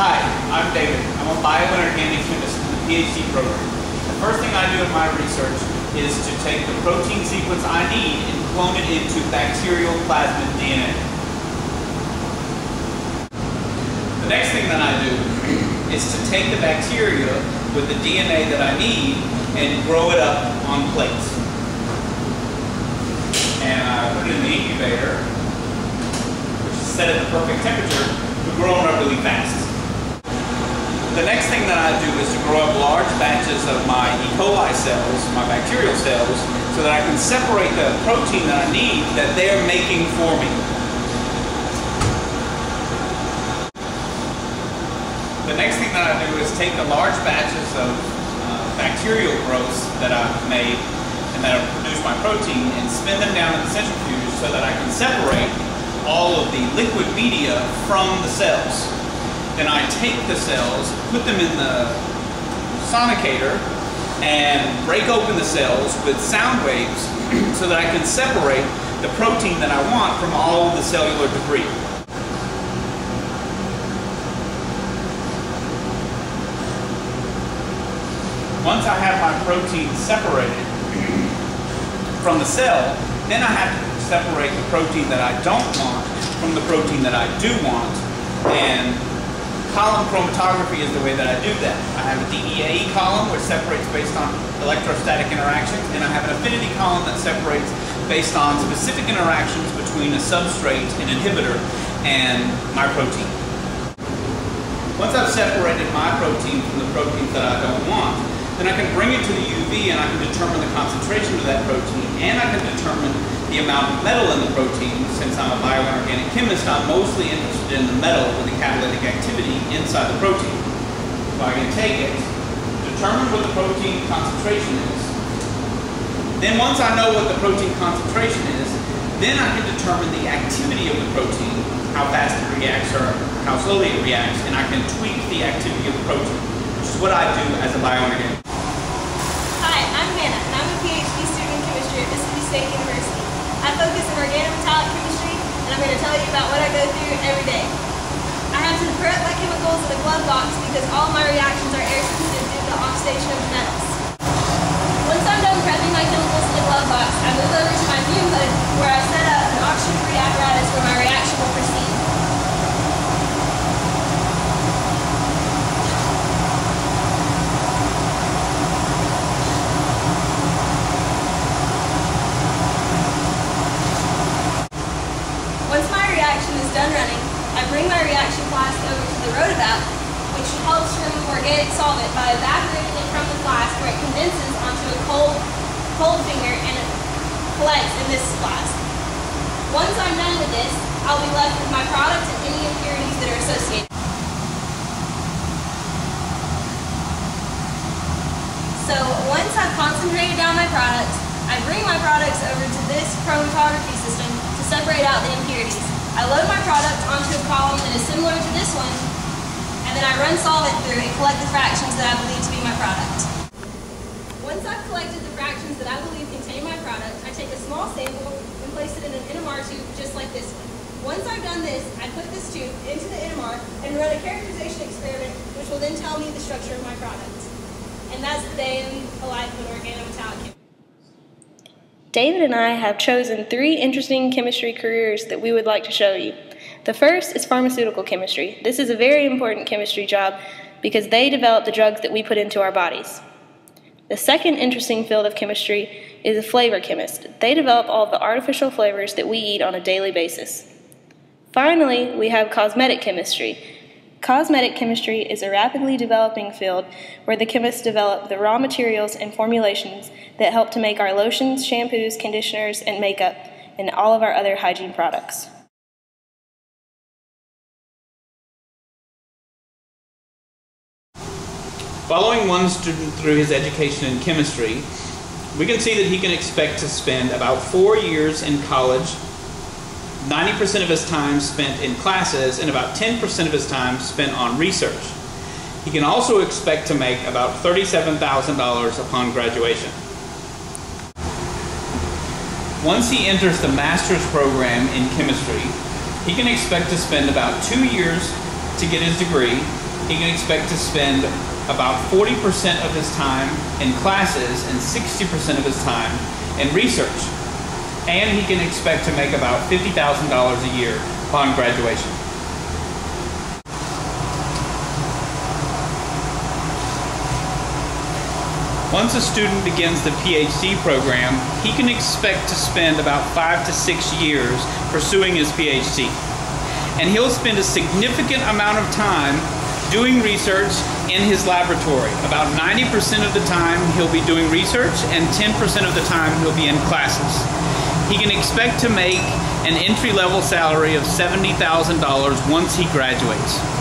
Hi, I'm David. I'm a bioinorganic chemist in the PhD program. The first thing I do in my research is to take the protein sequence I need and clone it into bacterial plasmid DNA. The next thing that I do is to take the bacteria with the DNA that I need and grow it up on plates. And I put it in the incubator, which is set at the perfect temperature to grow them up really fast. The next thing that I do is to grow up large batches of my E. coli cells, my bacterial cells, so that I can separate the protein that I need that they're making for me. The next thing that I do is take the large batches of bacterial growths that I've made and that have produced my protein and spin them down in the centrifuge so that I can separate all of the liquid media from the cells. Then I take the cells, put them in the sonicator, and break open the cells with sound waves so that I can separate the protein that I want from all of the cellular debris. Once I have my protein separated from the cell, then I have to separate the protein that I don't want from the protein that I do want, and column chromatography is the way that I do that. I have a DEAE column which separates based on electrostatic interactions, and I have an affinity column that separates based on specific interactions between a substrate, an inhibitor, and my protein. Once I've separated my protein from the proteins that I don't want, then I can bring it to the UV and I can determine the concentration of that protein, and I can determine the amount of metal in the protein. Since I'm a bioinorganic chemist, I'm mostly interested in the metal with the catalytic activity inside the protein. So I can take it, determine what the protein concentration is. Then once I know what the protein concentration is, then I can determine the activity of the protein, how fast it reacts or how slowly it reacts, and I can tweak the activity of the protein, which is what I do as a bioinorganic. Hi, I'm Hannah, and I'm a PhD student in chemistry at Mississippi State University. I focus in organometallic chemistry, and I'm going to tell you about what I go through every day. I have to prep my chemicals in a glove box because all my reactions are air sensitive due to the oxidation of the metals. Once I'm done prepping my chemicals in the glove box, I move over to my fume hood where I set up an oxygen-free apparatus where my reaction will proceed. Once my reaction is done running, I bring my reaction flask over to the rotovap, which helps remove organic solvent by evaporating it from the flask where it condenses onto a cold finger and it collects in this flask. Once I'm done with this, I'll be left with my product and any impurities that are associated. So once I've concentrated down my product, I bring my products over to this chromatography system to separate out the impurities. I load my product onto a column that is similar to this one, and then I run solvent through and collect the fractions that I believe to be my product. Once I've collected the fractions that I believe contain my product, I take a small sample and place it in an NMR tube just like this one. Once I've done this, I put this tube into the NMR and run a characterization experiment, which will then tell me the structure of my product. And that's the day in the life of an organometallic chemist. David and I have chosen 3 interesting chemistry careers that we would like to show you. The first is pharmaceutical chemistry. This is a very important chemistry job because they develop the drugs that we put into our bodies. The second interesting field of chemistry is a flavor chemist. They develop all of the artificial flavors that we eat on a daily basis. Finally, we have cosmetic chemistry. Cosmetic chemistry is a rapidly developing field where the chemists develop the raw materials and formulations that help to make our lotions, shampoos, conditioners, and makeup, and all of our other hygiene products. Following one student through his education in chemistry, we can see that he can expect to spend about 4 years in college, 90% of his time spent in classes, and about 10% of his time spent on research. He can also expect to make about $37,000 upon graduation. Once he enters the master's program in chemistry, he can expect to spend about 2 years to get his degree, he can expect to spend about 40% of his time in classes and 60% of his time in research. And he can expect to make about $50,000 a year upon graduation. Once a student begins the PhD program, he can expect to spend about 5 to 6 years pursuing his PhD. And he'll spend a significant amount of time doing research in his laboratory. About 90% of the time he'll be doing research, and 10% of the time he'll be in classes. He can expect to make an entry-level salary of $70,000 once he graduates.